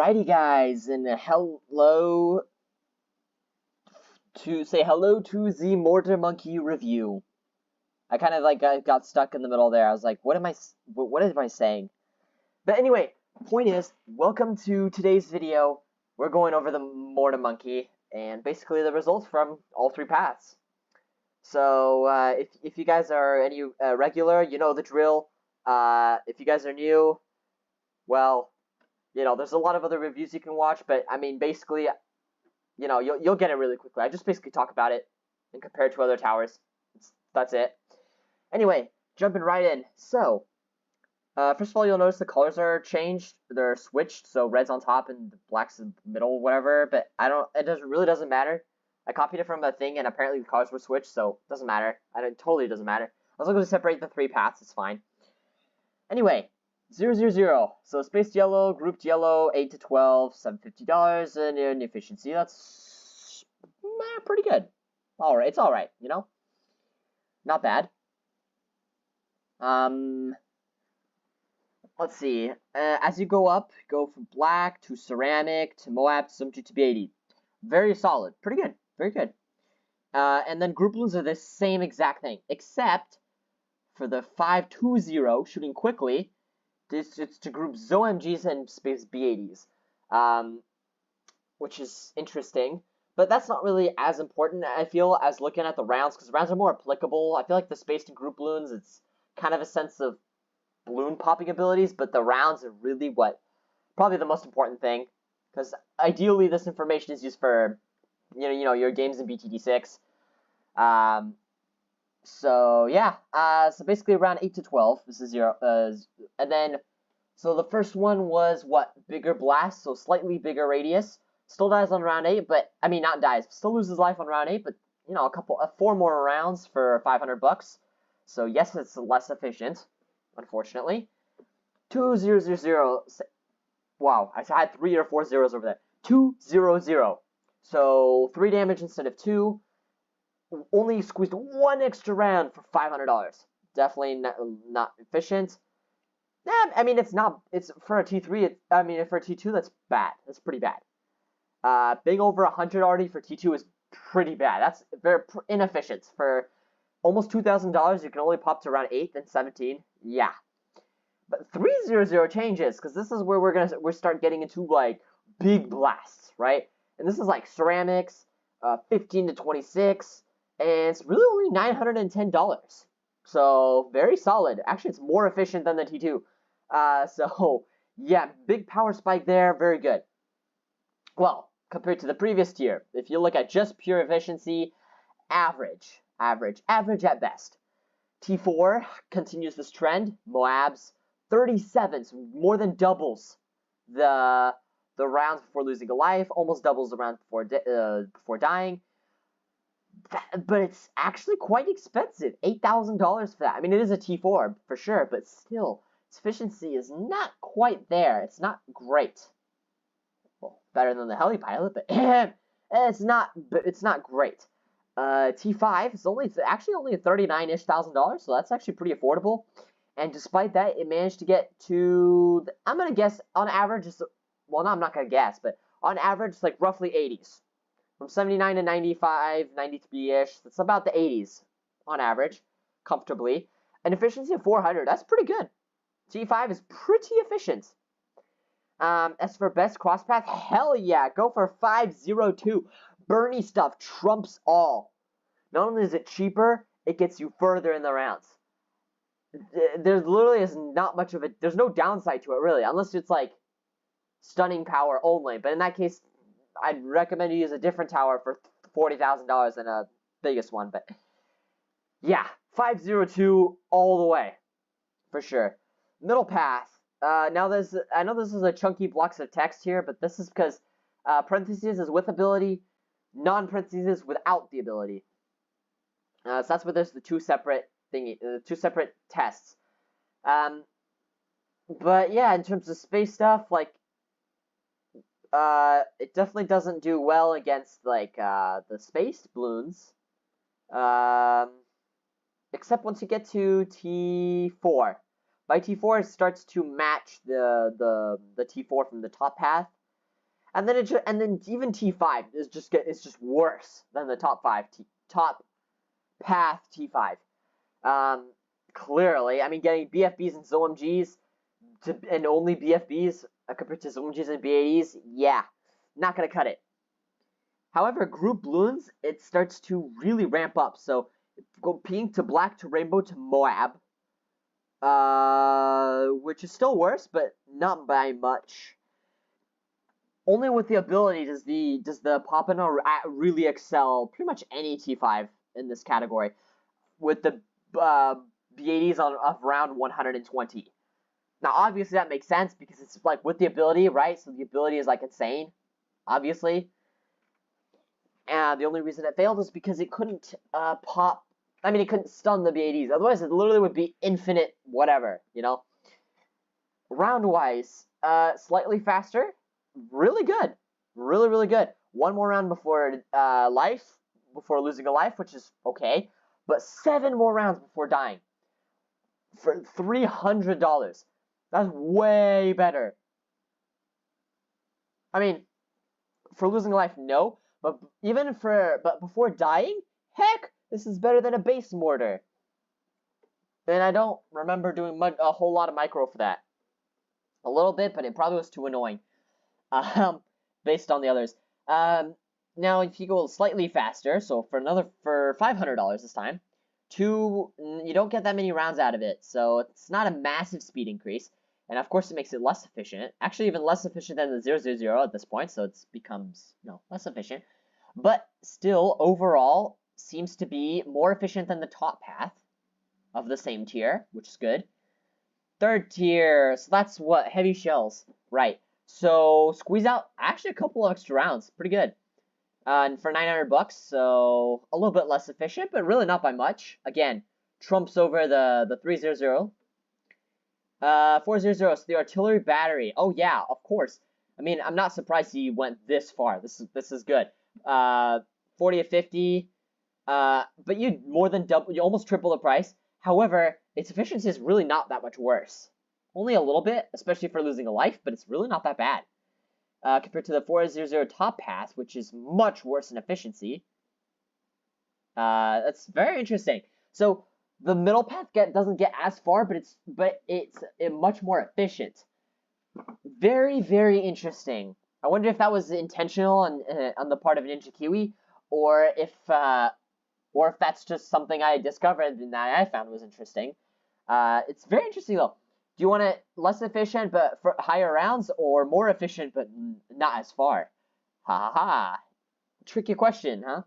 Alrighty, guys, and hello to the Mortar Monkey review. I kind of got stuck in the middle there. I was like, what am I saying? But anyway, point is, welcome to today's video. We're going over the Mortar Monkey and basically the results from all three paths. So if you guys are any regular, you know the drill. If you guys are new, well, there's a lot of other reviews you can watch, but I mean, basically, you'll get it really quickly. I just basically talk about it and compare it to other towers. That's it. Anyway, jumping right in. So, first of all, you'll notice the colors are changed. They're switched, so red's on top and black's in the middle, whatever. But it really doesn't matter. I copied it from a thing, and apparently the colors were switched, so it doesn't matter. It totally doesn't matter. As long as we separate the three paths, it's fine. Anyway. 000. So spaced yellow, grouped yellow, 8 to 12, $750, and in efficiency, that's pretty good. Alright, it's alright, Not bad. Let's see. As you go up, go from black to ceramic to Moab to 72 to B80. Very solid. Pretty good. Very good. And then group balloons are the same exact thing, except for the 520 shooting quickly. It's to group ZOMGs and space B80s, which is interesting, but that's not really as important, I feel, as looking at the rounds, because rounds are more applicable. I feel like the spaced and group balloons, it's kind of a sense of balloon popping abilities, but the rounds are really probably the most important thing, because ideally this information is used for, your games in BTD 6. So yeah, so basically around 8 to 12, this is 0, and then, so the first one was bigger blast, so slightly bigger radius, still dies on round 8, but, I mean, not dies, still loses life on round 8, but, 4 more rounds for $500, so yes, it's less efficient, unfortunately. 2-0-0-0, wow, I had 3 or 4 zeros over there, 2-0-0, so 3 damage instead of 2, only squeezed 1 extra round for $500. Definitely not efficient. I mean, it's for a T3. For a T2, that's bad. That's pretty bad. Being over 100 already for T2 is pretty bad. That's very inefficient. For almost $2,000, you can only pop to around 8 and 17. Yeah. But 300 changes, because this is where we're start getting into big blasts, right? And this is ceramics, 15 to 26. And it's really only $910. So, very solid. Actually, it's more efficient than the T2. So, yeah, big power spike there. Very good. Well, compared to the previous tier, if you look at just pure efficiency, average at best. T4 continues this trend. Moab's 37, so more than doubles the rounds before losing a life, almost doubles the rounds before dying. But it's actually quite expensive, $8,000 for that. I mean, it is a T4 for sure, but still, its efficiency is not quite there. It's not great. Well, better than the heli pilot, but it's not great. T5 is actually only $39-ish thousand, so that's actually pretty affordable. And despite that, it managed to get to, I'm gonna guess on average, well, no, I'm not gonna guess, but on average, it's roughly 80s. From 79 to 95, 93-ish, that's about the 80s on average, comfortably. An efficiency of 400, that's pretty good. T5 is pretty efficient. As for best crosspath, hell yeah, go for 502. Bernie stuff trumps all. Not only is it cheaper, it gets you further in the rounds. There's literally not much of it, there's no downside to it really, unless it's stunning power only, but in that case, I'd recommend you use a different tower for $40,000 than a biggest one, but yeah, 502 all the way, for sure. Middle path. Now I know this is a chunky blocks of text here, but this is because parentheses is with ability, non-parentheses without the ability. So that's where there's the two separate tests. But yeah, in terms of space stuff, it definitely doesn't do well against the spaced balloons, except once you get to T4. By T4, it starts to match the T4 from the top path, And then even T5 is just worse than the top path T5. Clearly, I mean, getting BFBs and ZOMGs and only BFBs compared to ZOMGs and BAEs, yeah, not gonna cut it. However, group balloons, it starts to really ramp up. So go pink to black to rainbow to Moab, which is still worse, but not by much. Only with the ability does the Papana really excel pretty much any T5 in this category, with the B80s of round 120. Now, obviously, that makes sense because it's like with the ability, right? So the ability is like insane, obviously. And the only reason it failed is because it couldn't pop. I mean, it couldn't stun the B80s. Otherwise, it literally would be infinite whatever, you know? Round-wise, slightly faster. Really good. Really, really good. One more round before before losing a life, which is okay. But 7 more rounds before dying. For $300. That's way better. I mean, for losing a life, no. But before dying, heck, this is better than a base mortar. And I don't remember doing a whole lot of micro for that. A little bit, but it probably was too annoying. Based on the others. Now, if you go slightly faster, so for $500 this time, you don't get that many rounds out of it, so it's not a massive speed increase. And of course, it makes it less efficient. Actually, even less efficient than the 000 at this point, so it becomes less efficient. But still, overall, seems to be more efficient than the top path of the same tier, which is good. Third tier, so that's what? Heavy shells, right. So squeeze out actually a couple of extra rounds, pretty good. And for $900, so a little bit less efficient, but really not by much. Again, trumps over the 300. 400, so the artillery battery. Oh yeah, of course. I mean, I'm not surprised he went this far. This is good. 40 to 50. But you more than double, you almost triple the price. However, its efficiency is really not that much worse. Only a little bit, especially for losing a life, but it's really not that bad. Compared to the 400 top path, which is much worse in efficiency. That's very interesting. So the middle path doesn't get as far, but it's much more efficient. Very, very interesting. I wonder if that was intentional on the part of Ninja Kiwi, or if that's just something I discovered and that I found was interesting. It's very interesting though. Do you want it less efficient but for higher rounds, or more efficient but not as far? Ha ha ha. Tricky question, huh?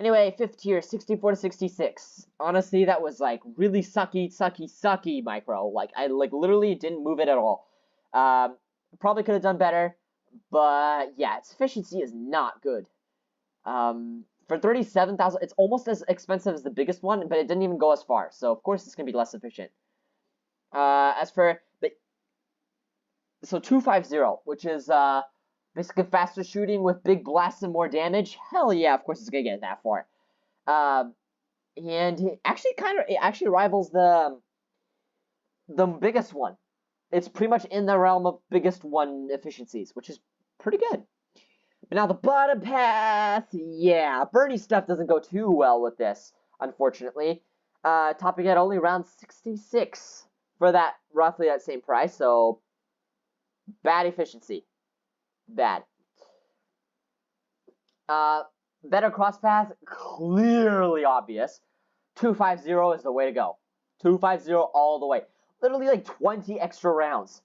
Anyway, 5th tier, 64 to 66. Honestly, that was like really sucky micro. Like I literally didn't move it at all. Probably could have done better, but yeah, its efficiency is not good. For 37,000, it's almost as expensive as the biggest one, but it didn't even go as far. So of course it's gonna be less efficient. As for the 250, which is basically faster shooting with big blasts and more damage. Hell yeah, of course it's gonna get that far. And it actually rivals the biggest one. It's pretty much in the realm of biggest one efficiencies, which is pretty good. But now the bottom path, yeah, Bernie stuff doesn't go too well with this, unfortunately. Topping at only around 66 for that roughly that same price, so bad efficiency. Bad. Better cross path, clearly obvious. 250 is the way to go. 250 all the way. Literally like 20 extra rounds.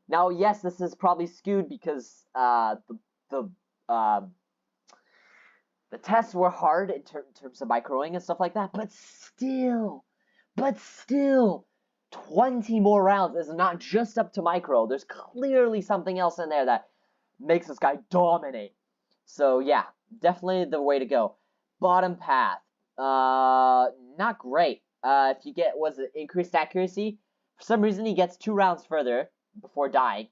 Now, yes, this is probably skewed because the tests were hard in terms of microing and stuff like that, but still, 20 more rounds is not just up to micro. There's clearly something else in there that makes this guy dominate. So yeah, definitely the way to go. Bottom path, not great. If you get, was it increased accuracy? For some reason he gets 2 rounds further before dying.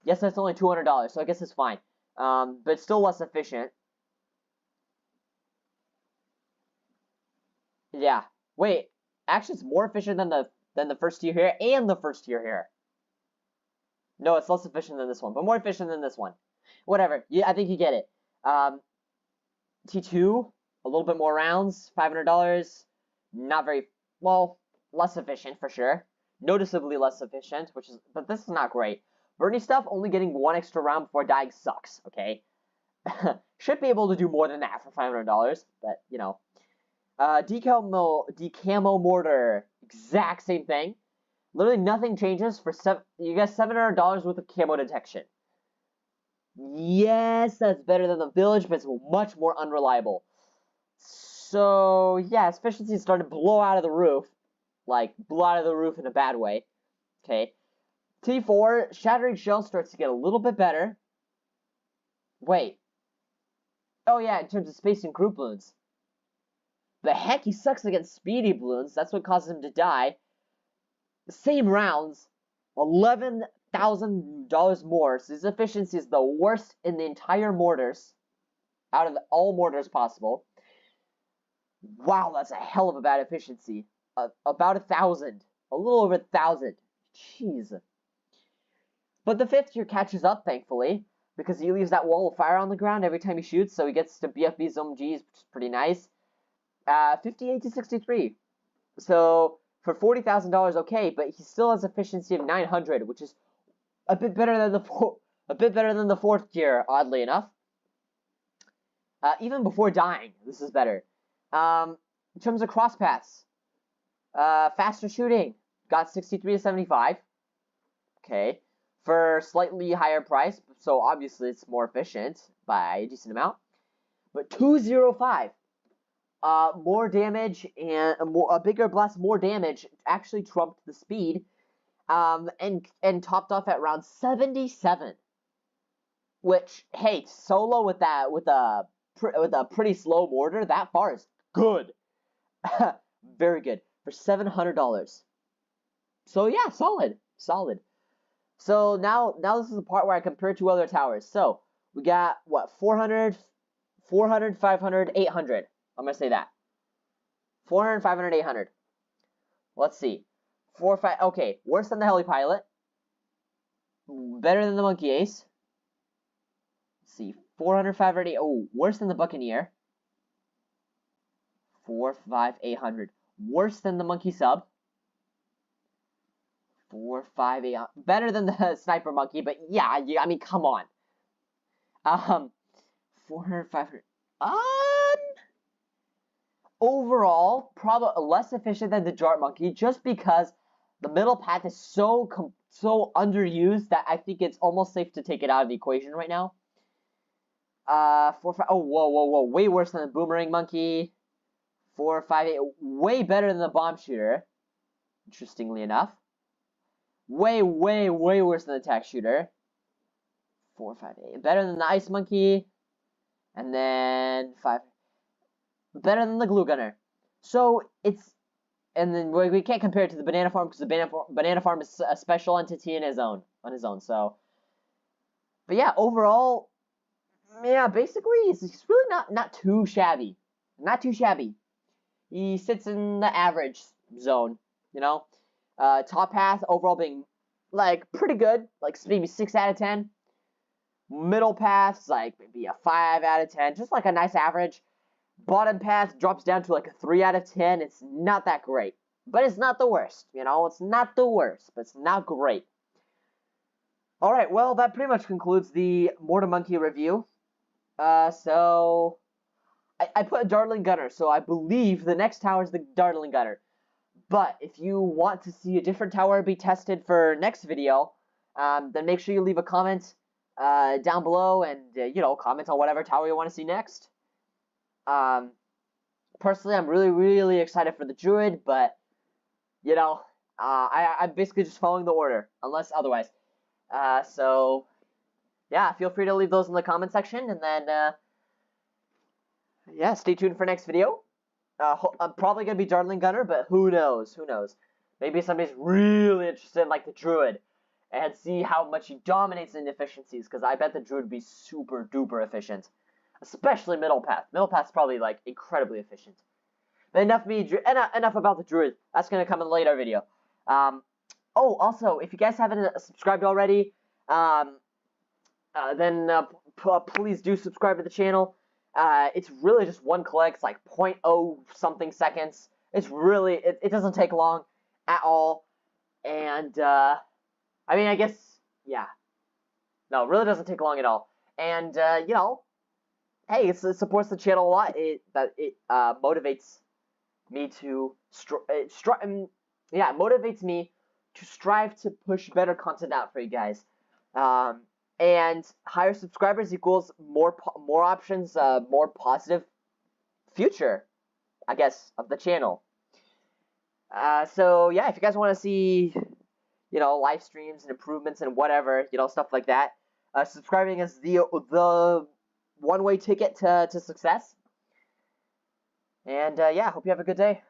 Yes, that's only $200, so I guess it's fine. But still less efficient. Yeah. Wait, actually it's more efficient than the first tier here and the first tier here. No, it's less efficient than this one, but more efficient than this one. whatever. Yeah, I think you get it. T2, a little bit more rounds, $500. Not very, well, less efficient for sure. Noticeably less efficient, but this is not great. Bernie stuff, only getting one extra round before dying sucks, okay? Should be able to do more than that for $500, but, you know. Decamo Mortar, exact same thing. Literally nothing changes for you get $700 worth of camo detection. Yes, that's better than the village, but it's much more unreliable. So, yeah, its efficiency is starting to blow out of the roof. Like, blow out of the roof in a bad way. Okay. T4, Shattering Shell starts to get a little bit better. Wait. Oh, yeah, in terms of space and group balloons. The heck, he sucks against speedy balloons. That's what causes him to die. Same rounds, $11,000 more. So his efficiency is the worst in the entire mortars, out of all mortars possible. Wow, that's a hell of a bad efficiency. About 1,000, a little over 1,000. Jeez. But the 5th tier catches up, thankfully, because he leaves that wall of fire on the ground every time he shoots, so he gets to BFB Zone Gs, which is pretty nice. 58 to 63. So for $40,000, okay, but he still has efficiency of 900, which is a bit better than the 4th tier, oddly enough. Even before dying, this is better. In terms of cross paths, faster shooting, got 63 to 75. Okay, for slightly higher price, so obviously it's more efficient by a decent amount. But 205. More damage and a bigger blast, more damage actually trumped the speed, and topped off at round 77. Which, hey, solo with a pretty slow mortar that far is good, very good for $700. So yeah, solid. So now this is the part where I compare two other towers. So we got what 400, 500, 800. I'm going to say that. 400, 500, 800. Let's see. 4, 5. Okay, worse than the heli pilot. Better than the monkey ace. Let's see. 400, 500, 8. Oh, worse than the buccaneer. 4, 5, 800. Worse than the monkey sub. 4, 5, 8. Better than the sniper monkey, but yeah, I mean, come on. 400, 500. Overall, probably less efficient than the Dart Monkey, just because the middle path is so underused that I think it's almost safe to take it out of the equation right now. 4, 5. Oh, whoa! Way worse than the Boomerang Monkey. 4, 5, 8. Way better than the Bomb Shooter. Interestingly enough, way worse than the Tack Shooter. 4, 5, 8. Better than the Ice Monkey, and then 5. Better than the Glue Gunner. So it's, and then we can't compare it to the Banana Farm because the Banana Farm is a special entity on his own. So, but yeah, overall, yeah, basically he's really not too shabby. Not too shabby. He sits in the average zone, you know. Top path overall being like pretty good, like maybe 6 out of 10. Middle path's like maybe a 5 out of 10, just like a nice average. Bottom path drops down to like a 3 out of 10. It's not that great, but it's not the worst. You know, it's not the worst, but it's not great. All right, well, that pretty much concludes the Mortar Monkey review. So I put a Dartling Gunner, so I believe the next tower is the Dartling Gunner. But if you want to see a different tower be tested for next video, then make sure you leave a comment down below and, you know, comment on whatever tower you want to see next. Personally, I'm really excited for the Druid, but, you know, I'm basically just following the order, unless otherwise. So, yeah, feel free to leave those in the comment section, and then, yeah, stay tuned for next video. I'm probably going to be Dartling Gunner, but who knows, Maybe somebody's really interested in, like, the Druid, and see how much he dominates in efficiencies, because I bet the Druid would be super duper efficient. Especially middle path. Middle path's probably like incredibly efficient. But enough about the Druid. That's gonna come in a later video. Oh, also, if you guys haven't subscribed already, then please do subscribe to the channel. It's really just one click. It's like 0.0 something seconds. It's really, it doesn't take long at all. And, I mean, I guess, yeah. No, it really doesn't take long at all. And, you know, hey, it supports the channel a lot. It motivates me to, motivates me to strive to push better content out for you guys. And higher subscribers equals more options, more positive future, I guess, of the channel. So yeah, if you guys want to see, you know, live streams and improvements and whatever, you know, stuff like that, subscribing is the one-way ticket to success. And yeah, hope you have a good day.